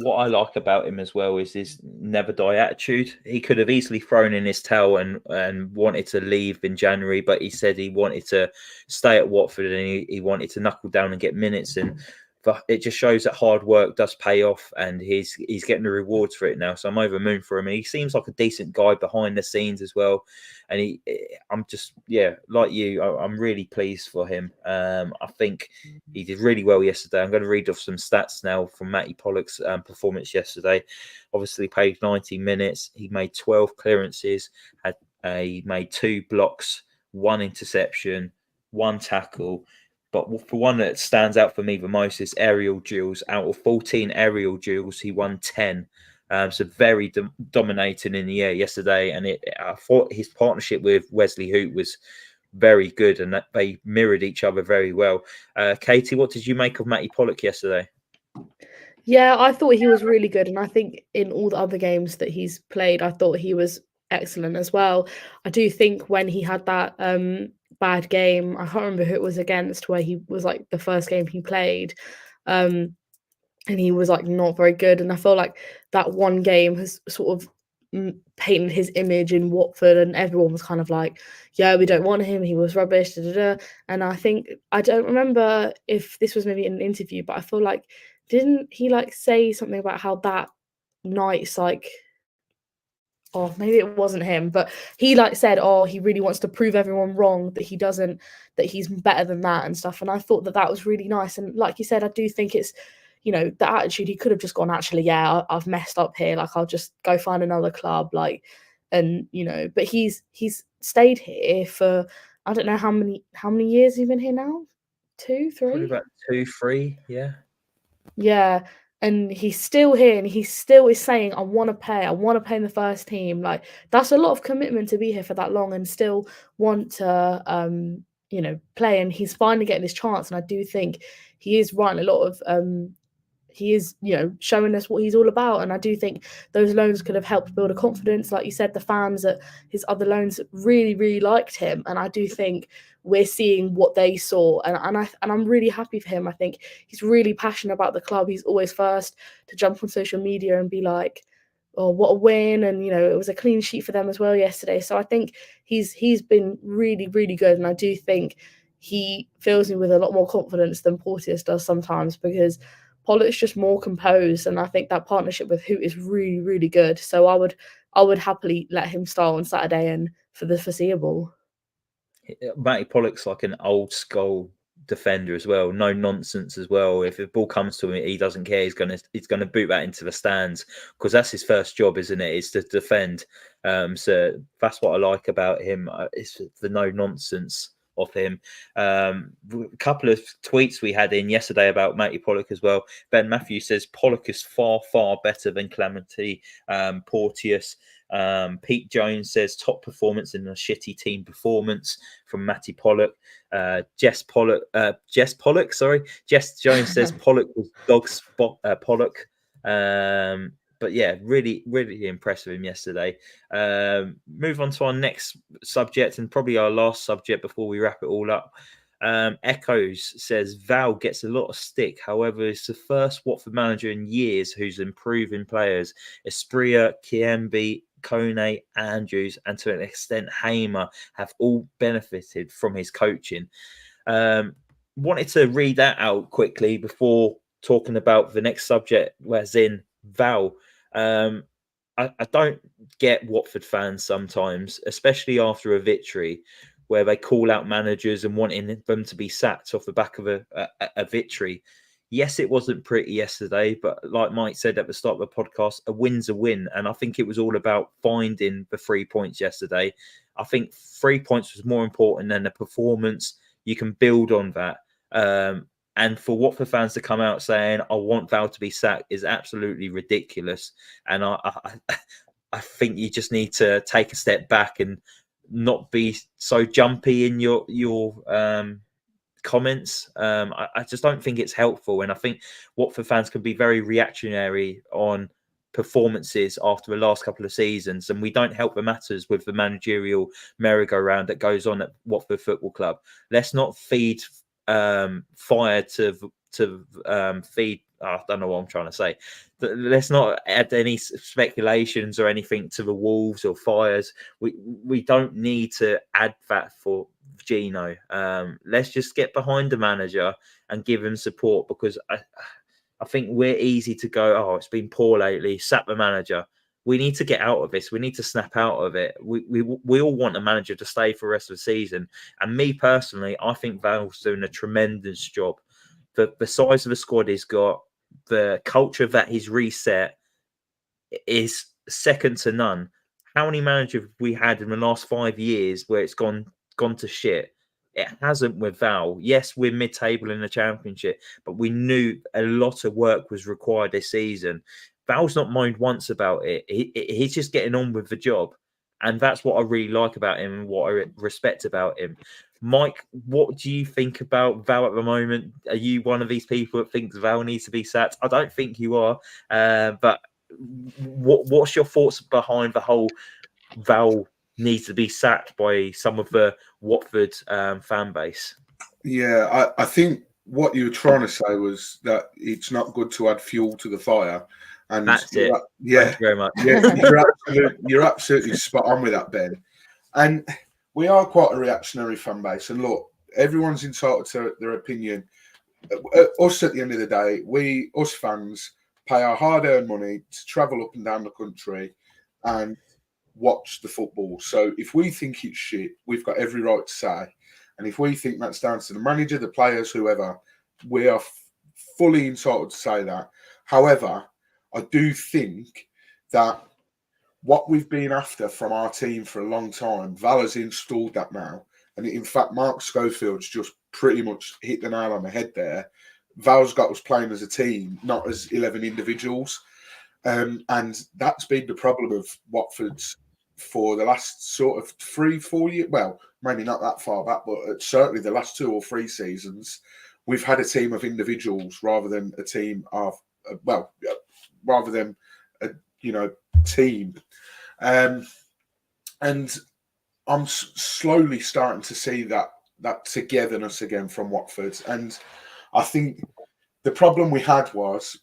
What I like about him as well is his never die attitude. He could have easily thrown in his towel and wanted to leave in January, but he said he wanted to stay at Watford and he wanted to knuckle down and get minutes. And it just shows that hard work does pay off, and he's getting the rewards for it now. So I'm over the moon for him. And he seems like a decent guy behind the scenes as well. And I'm just, like you, I'm really pleased for him. I think he did really well yesterday. I'm going to read off some stats now from Matty Pollock's performance yesterday. Obviously played 90 minutes. He made 12 clearances. He made 2 blocks, 1 interception, 1 tackle. But for one that stands out for me the most is aerial duels. Out of 14 aerial duels, he won 10. So very dominating in the air yesterday. And I thought his partnership with Wesley Hoot was very good, and that they mirrored each other very well. Caity, what did you make of Matty Pollock yesterday? Yeah, I thought he was really good, and I think in all the other games that he's played, I thought he was excellent as well. I do think when he had that bad game, I can't remember who it was against, where he was like the first game he played, and he was like not very good. And I feel like that one game has sort of painted his image in Watford, and everyone was kind of like, yeah, we don't want him, he was rubbish, da, da, da. And I think, I don't remember if this was maybe in an interview, but I feel like, didn't he like say something about how that night's like, oh, maybe it wasn't him, but he like said, oh, he really wants to prove everyone wrong, that he's better than that and stuff. And I thought that was really nice. And like you said, I do think it's, the attitude, he could have just gone, actually, yeah, I've messed up here. Like, I'll just go find another club. Like, and, but he's stayed here for, I don't know how many years he's been here now? 2, 3? Probably about 2, 3, yeah. Yeah, and he's still here, and he still is saying, I want to play in the first team. Like, that's a lot of commitment to be here for that long and still want to, play. And he's finally getting his chance. And I do think he is writing a lot of, he is, showing us what he's all about. And I do think those loans could have helped build a confidence. Like you said, the fans at his other loans really, really liked him. And I do think we're seeing what they saw. And I'm really happy for him. I think he's really passionate about the club. He's always first to jump on social media and be like, oh, what a win. And, it was a clean sheet for them as well yesterday. So I think he's been really, really good. And I do think he fills me with a lot more confidence than Porteous does sometimes, because Pollock's just more composed, and I think that partnership with Hoot is really, really good. So I would happily let him start on Saturday and for the foreseeable. Matty Pollock's like an old school defender as well, no nonsense as well. If the ball comes to him, he doesn't care. He's gonna boot that into the stands, because that's his first job, isn't it? Is to defend. So that's what I like about him. It's the no nonsense of him. A couple of tweets we had in yesterday about Matty Pollock as well. Ben Matthews says Pollock is far, far better than Clemente Porteous. Pete Jones says top performance in a shitty team performance from Matty Pollock. Jess Jones says Pollock was dog spot Pollock. But yeah, really, really impressed with him yesterday. Move on to our next subject, and probably our last subject before we wrap it all up. Echoes says Val gets a lot of stick. However, it's the first Watford manager in years who's improving players. Asprilla, Kiembe, Kone, Andrews, and to an extent Hamer have all benefited from his coaching. Wanted to read that out quickly before talking about the next subject, whereas in Val. I don't get Watford fans sometimes, especially after a victory, where they call out managers and wanting them to be sacked off the back of a victory. Yes, it wasn't pretty yesterday, but like Mike said at the start of the podcast, a win's a win. And I think it was all about finding the 3 points yesterday. I think 3 points was more important than the performance. You can build on that. And for Watford fans to come out saying, I want Val to be sacked is absolutely ridiculous. And I think you just need to take a step back and not be so jumpy in your comments. I just don't think it's helpful. And I think Watford fans can be very reactionary on performances after the last couple of seasons, and we don't help the matters with the managerial merry-go-round that goes on at Watford Football Club. Let's not feed fire to feed. I don't know what I'm trying to say. Let's not add any speculations or anything to the wolves or fires. We don't need to add that for Gino. Let's just get behind the manager and give him support, because I think we're easy to go, oh, it's been poor lately, sack the manager. We need to get out of this. We need to snap out of it. We all want a manager to stay for the rest of the season. And me personally, I think Val's doing a tremendous job. The size of the squad he's got, the culture that he's reset is second to none. How many managers have we had in the last 5 years where it's gone to shit? It hasn't with Val. Yes, we're mid-table in the Championship, but we knew a lot of work was required this season. Val's not moaned once about it. He's just getting on with the job. And that's what I really like about him and what I respect about him. Mike, what do you think about Val at the moment? Are you one of these people that thinks Val needs to be sacked? I don't think you are. But what's your thoughts behind the whole Val needs to be sacked by some of the Watford fan base? Yeah, I think what you were trying to say was that it's not good to add fuel to the fire. And that's it. Yeah, thank you very much. Yeah, you're absolutely spot on with that, Ben. And we are quite a reactionary fan base. And look, everyone's entitled to their opinion. Us, at the end of the day, us fans, pay our hard-earned money to travel up and down the country and watch the football. So if we think it's shit, we've got every right to say. And if we think that's down to the manager, the players, whoever, we are fully entitled to say that. However, I do think that what we've been after from our team for a long time, Val has installed that now. And in fact, Mark Schofield's just pretty much hit the nail on the head there. Val's got us playing as a team, not as 11 individuals. And that's been the problem of Watford's for the last sort of 3-4 years. Well, maybe not that far back, but certainly the last 2 or 3 seasons, we've had a team of individuals rather than a team of, rather than a team. And I'm slowly starting to see that togetherness again from Watford. And I think the problem we had was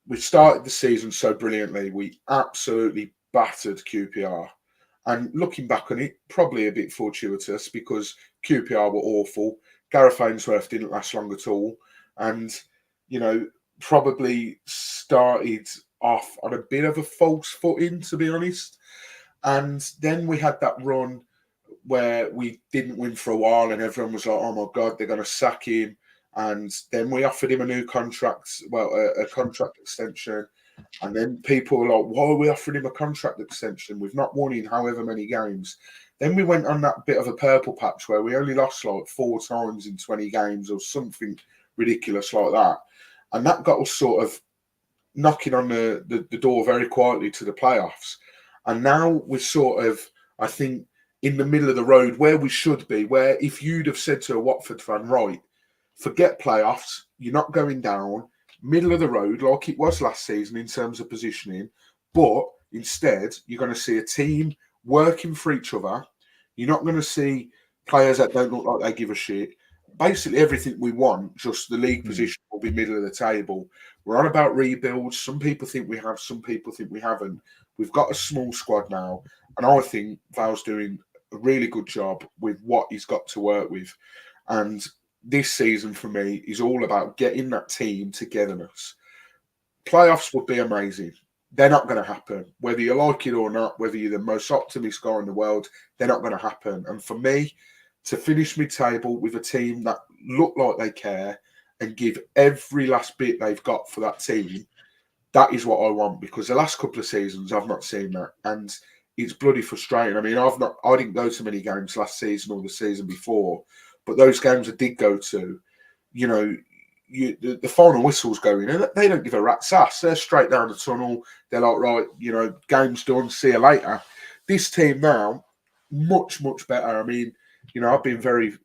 we started the season so brilliantly. We absolutely battered QPR. And looking back on it, probably a bit fortuitous because QPR were awful. Gareth Ainsworth didn't last long at all. And, probably started off on a bit of a false footing, to be honest. And then we had that run where we didn't win for a while and everyone was like, oh my God, they're going to sack him. And then we offered him a new contract, a contract extension. And then people were like, why are we offering him a contract extension? We've not won in however many games. Then we went on that bit of a purple patch where we only lost like 4 times in 20 games or something ridiculous like that. And that got us sort of knocking on the door very quietly to the playoffs. And now we're sort of, I think, in the middle of the road where we should be, where if you'd have said to a Watford fan, right, forget playoffs, you're not going down, middle of the road like it was last season in terms of positioning, but instead you're going to see a team working for each other. You're not going to see players that don't look like they give a shit. Basically everything we want, just the league position will be middle of the table. We're on about rebuilds. Some people think we have, some people think we haven't. We've got a small squad now, and I think Val's doing a really good job with what he's got to work with. And this season for me is all about getting that team togetherness. Playoffs would be amazing. They're not going to happen. Whether you like it or not, whether you're the most optimist guy in the world, they're not going to happen. And for me, to finish mid-table with a team that look like they care and give every last bit they've got for that team, that is what I want, because the last couple of seasons I've not seen that, and it's bloody frustrating. I mean, I didn't go to many games last season or the season before, but those games I did go to, the final whistle's going, and they don't give a rat's ass. They're straight down the tunnel. They're like, right, game's done. See you later. This team now, much, much better. I mean, I've been very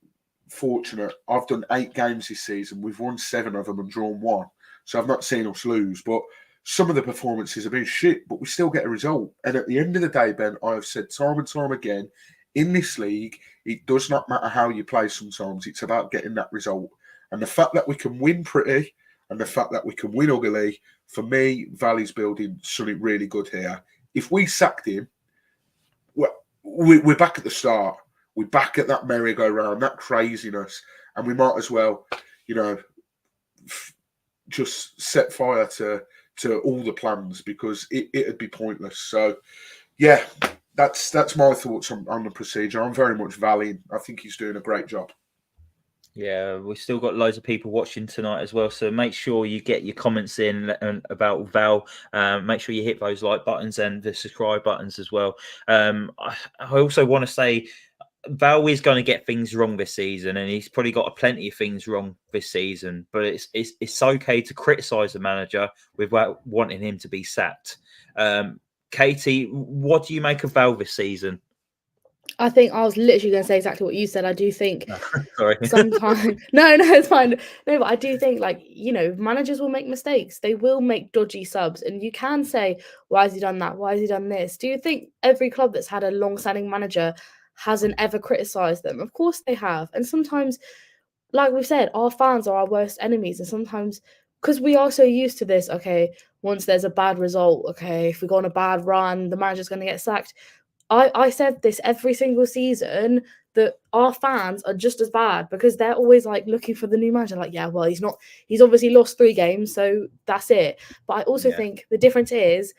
fortunate. I've done 8 games this season. We've won 7 of them and drawn 1. So I've not seen us lose. But some of the performances have been shit, but we still get a result. And at the end of the day, Ben, I have said time and time again, in this league, it does not matter how you play sometimes. It's about getting that result. And the fact that we can win pretty and the fact that we can win ugly, for me, Valley's building something really good here. If we sacked him, we're back at the start. We're back at that merry-go-round, that craziness, and we might as well, just set fire to all the plans, because it'd be pointless. So, yeah, that's my thoughts on the procedure. I'm very much Valley. I think he's doing a great job. Yeah, we've still got loads of people watching tonight as well. So make sure you get your comments in about Val. Make sure you hit those like buttons and the subscribe buttons as well. I also want to say, Val is going to get things wrong this season, and he's probably got plenty of things wrong this season. But it's okay to criticise the manager without wanting him to be sacked. Caity, what do you make of Val this season? I think I was literally going to say exactly what you said. I do think Sorry. sometimes no, it's fine. No, but I do think, like, you know, managers will make mistakes. They will make dodgy subs, and you can say, why has he done that? Why has he done this? Do you think every club that's had a long-standing manager hasn't ever criticised them? Of course they have. And sometimes, like we've said, our fans are our worst enemies, and sometimes because we are so used to this, okay, once there's a bad result, okay, if we go on a bad run, the manager's going to get sacked. I said this every single season, that our fans are just as bad, because they're always like looking for the new manager. Like, yeah, well, he's obviously lost 3 games, so that's it. But I also think the difference is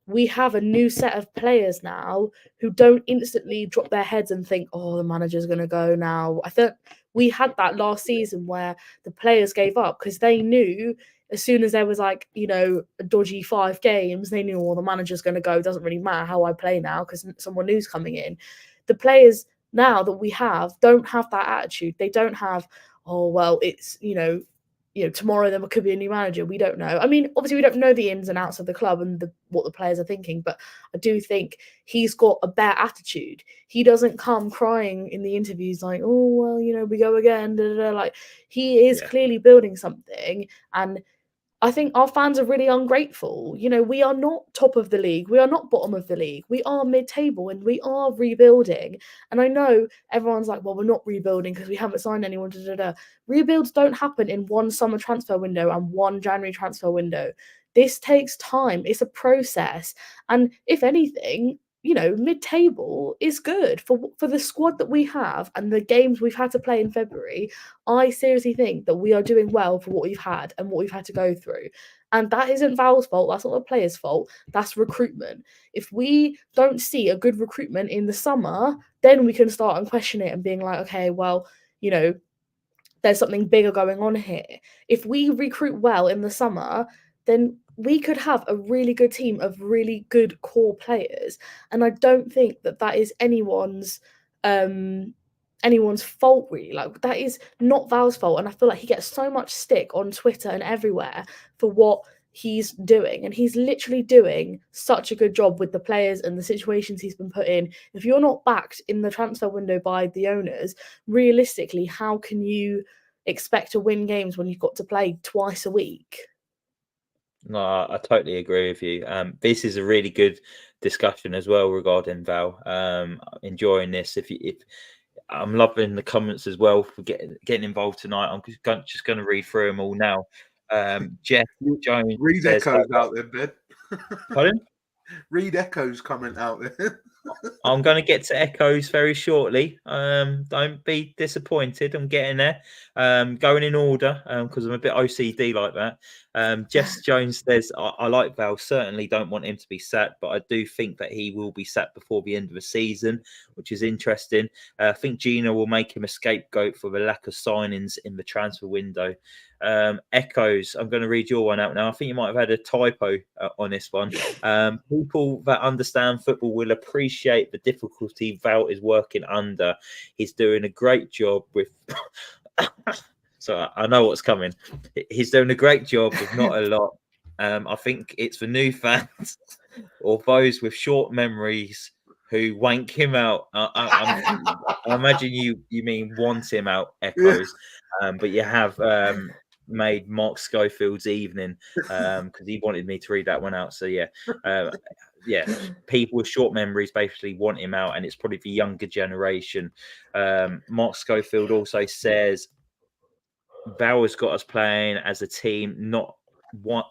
we have a new set of players now who don't instantly drop their heads and think, oh, the manager's going to go now. I think we had that last season where the players gave up because they knew as soon as there was, like, you know, a dodgy 5 games, they knew, the manager's going to go. It doesn't really matter how I play now because someone new's coming in. The players now that we have don't have that attitude. They don't have, oh, well, it's, tomorrow there could be a new manager. We don't know. I mean, obviously we don't know the ins and outs of the club and what the players are thinking, but I do think he's got a better attitude. He doesn't come crying in the interviews like, oh, well, we go again. Da, da, da. Like, he is clearly building something, and I think our fans are really ungrateful. You know, we are not top of the league. We are not bottom of the league. We are mid-table, and we are rebuilding. And I know everyone's like, well, we're not rebuilding because we haven't signed anyone. Da, da, da. Rebuilds don't happen in one summer transfer window and one January transfer window. This takes time. It's a process. And if anything, mid-table is good for the squad that we have and the games we've had to play in February. I seriously think that we are doing well for what we've had and what we've had to go through. And that isn't Val's fault. That's not the players' fault. That's recruitment. If we don't see a good recruitment in the summer, then we can start and question it and being like, okay, well, there's something bigger going on here. If we recruit well in the summer, then we could have a really good team of really good core players. And I don't think that is anyone's fault, really. Like, that is not Val's fault. And I feel like he gets so much stick on Twitter and everywhere for what he's doing, and he's literally doing such a good job with the players and the situations he's been put in. If you're not backed in the transfer window by the owners, realistically, how can you expect to win games when you've got to play twice a week? No, I totally agree with you. This is a really good discussion as well regarding Val. Enjoying this. If I'm loving the comments as well for getting involved tonight. I'm just going to read through them all now. Jeff Jones Read says, Echoes out there, Ben. Pardon? Read Echoes comment out there. I'm going to get to Echoes very shortly. Don't be disappointed. I'm getting there. Going in order because I'm a bit OCD like that. Jess Jones says, I like Val. Certainly don't want him to be sacked, but I do think that he will be sacked before the end of the season, which is interesting. I think Gina will make him a scapegoat for the lack of signings in the transfer window. Echoes, I'm going to read your one out now. I think you might have had a typo on this one. People that understand football will appreciate the difficulty Val is working under. He's doing a great job with so I know what's coming. He's doing a great job with not a lot. I think it's for new fans or those with short memories who wank him out. I imagine you mean want him out, Echoes. But you have made Mark Schofield's evening because he wanted me to read that one out. So people with short memories basically want him out, and it's probably the younger generation. Mark Schofield also says Val has got us playing as a team, not one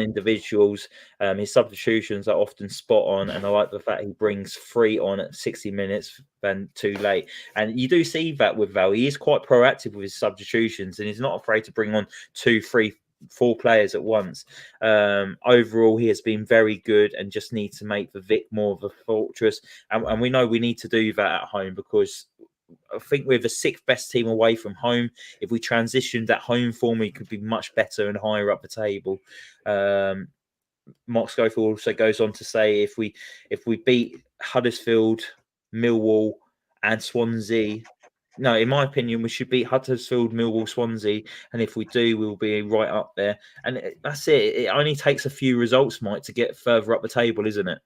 individuals. His substitutions are often spot on, and I like the fact he brings 3 on at 60 minutes than too late. And you do see that with Val. He is quite proactive with his substitutions, and he's not afraid to bring on 2, 3, 4 players at once. Overall, he has been very good and just needs to make the Vic more of a fortress. And we know we need to do that at home because I think we're the 6th best team away from home. If we transitioned that home form, we could be much better and higher up the table. Mark Schofield also goes on to say if we beat Huddersfield Millwall, and Swansea. No, in my opinion, we should beat Huddersfield, Millwall, Swansea, and if we do, we'll be right up there. And that's it. It only takes a few results, Mike, to get further up the table, isn't it?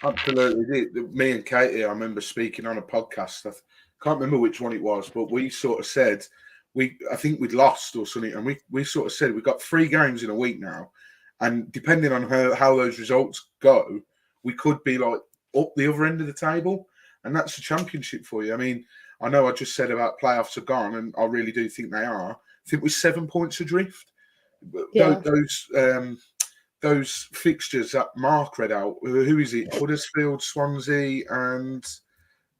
Absolutely. Me and Caity, I remember speaking on a podcast. I can't remember which one it was, but we sort of said I think we'd lost or something, and we sort of said we've got 3 games in a week now, and depending on how those results go, we could be like up the other end of the table, and that's the Championship for you. I mean, I know I just said about playoffs are gone, and I really do think they are. I think we're 7 points adrift. Yeah. Those fixtures that Mark read out, who is it? Huddersfield, Swansea, and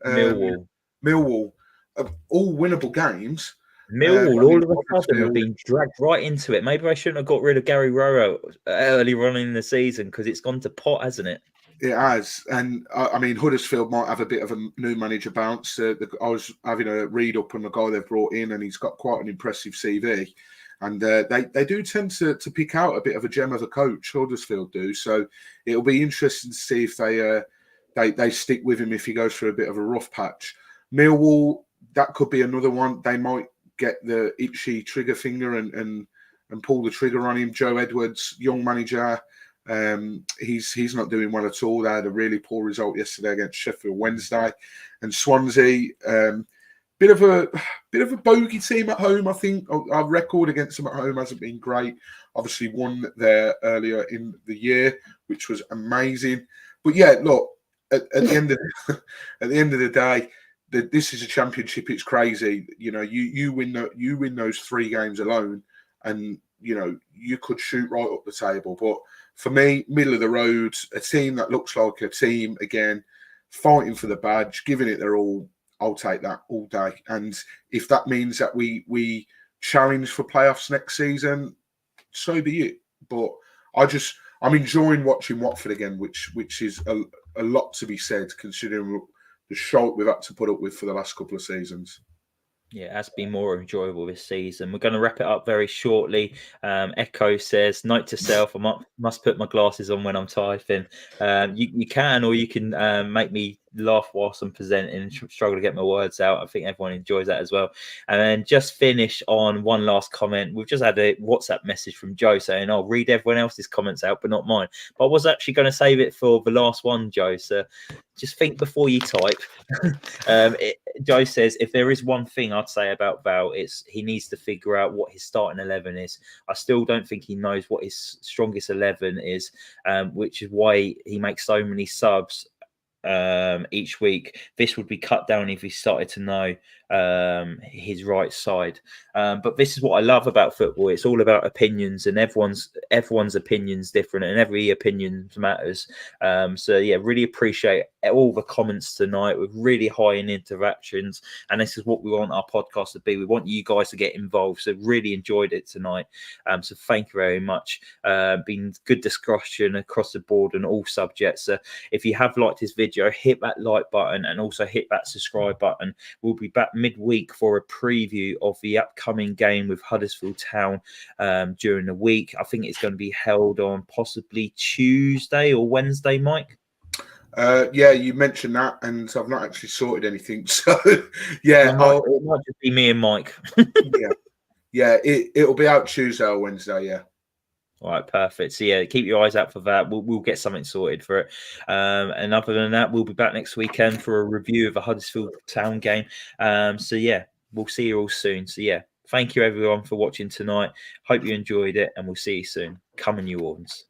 Millwall, all winnable games. Millwall, all of a sudden, have been dragged right into it. Maybe I shouldn't have got rid of Gary Roro early on in the season because it's gone to pot, hasn't it? It has. And I mean, Huddersfield might have a bit of a new manager bounce. I was having a read up on the guy they've brought in, and he's got quite an impressive CV. And they do tend to pick out a bit of a gem of a coach, Huddersfield do. So it'll be interesting to see if they stick with him if he goes through a bit of a rough patch. Millwall, that could be another one. They might get the itchy trigger finger and pull the trigger on him. Joe Edwards, young manager, he's not doing well at all. They had a really poor result yesterday against Sheffield Wednesday. And Swansea, bit of a bogey team at home. I think our record against them at home hasn't been great. Obviously won there earlier in the year, which was amazing. But yeah, look, at the end of the day, this is a Championship. It's crazy. You know, you win those 3 games alone, and you know you could shoot right up the table. But for me, middle of the road, a team that looks like a team again, fighting for the badge, giving it their all. I'll take that all day. And if that means that we challenge for playoffs next season, so be it. But I'm enjoying watching Watford again, which is a lot to be said considering the shot we've had to put up with for the last couple of seasons. Yeah, it has been more enjoyable this season. We're going to wrap it up very shortly. Echo says, note to self, I must put my glasses on when I'm typing. You can, or you can make me laugh whilst I'm presenting and struggle to get my words out. I think everyone enjoys that as well. And then just finish on one last comment. We've just had a WhatsApp message from Joe saying, I'll read everyone else's comments out, but not mine. But I was actually going to save it for the last one, Joe. So just think before you type. Joe says, if there is one thing I'd say about Val, it's he needs to figure out what his starting 11 is. I still don't think he knows what his strongest 11 is, which is why he makes so many subs each week. This would be cut down if he started to know his right side. But this is what I love about football. It's all about opinions, and everyone's opinion's different, and every opinion matters. So yeah, really appreciate all the comments tonight with really high in interactions, and this is what we want our podcast to be. We want you guys to get involved. So really enjoyed it tonight. So thank you very much. Been good discussion across the board on all subjects. If you have liked this video, hit that like button and also hit that subscribe button. We'll be back midweek for a preview of the upcoming game with Huddersfield Town during the week. I think it's going to be held on possibly Tuesday or Wednesday, Mike. Yeah, you mentioned that, and I've not actually sorted anything. So yeah, it might just be me and Mike. yeah, it'll be out Tuesday or Wednesday. Yeah. All right, perfect. So yeah, keep your eyes out for that. We'll get something sorted for it. And other than that, we'll be back next weekend for a review of a Huddersfield Town game. So yeah, we'll see you all soon. So yeah, thank you everyone for watching tonight. Hope you enjoyed it, and we'll see you soon. Come on, New Orleans.